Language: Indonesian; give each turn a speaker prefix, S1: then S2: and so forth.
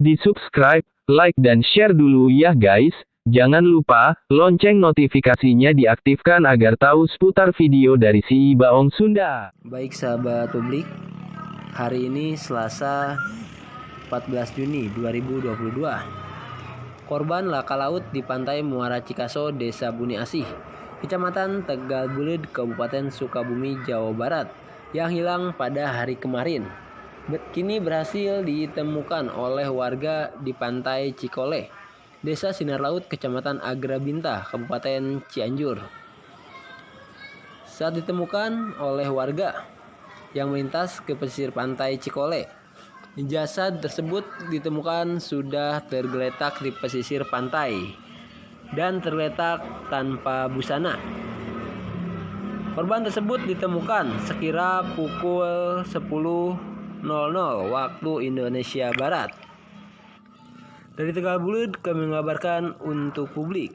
S1: Di subscribe, like dan share dulu ya guys. Jangan lupa, lonceng notifikasinya diaktifkan agar tahu seputar video dari si Baong Sunda.
S2: Baik sahabat publik, hari ini Selasa 14 Juni 2022. Korban laka laut di pantai Muara Cikaso, Desa Buni Asih, Kecamatan Tegal Buleud, Kabupaten Sukabumi, Jawa Barat, yang hilang pada hari kemarin. Kini berhasil ditemukan oleh warga di Pantai Cikole, Desa Sinar Laut, Kecamatan Agrabinta, Kabupaten Cianjur. Saat ditemukan oleh warga yang melintas ke pesisir Pantai Cikole, jasad tersebut ditemukan sudah tergeletak di pesisir pantai dan tergeletak tanpa busana. Korban tersebut ditemukan sekira pukul 10.00 waktu Indonesia Barat. Dari Tegal Buleud kami mengabarkan untuk publik.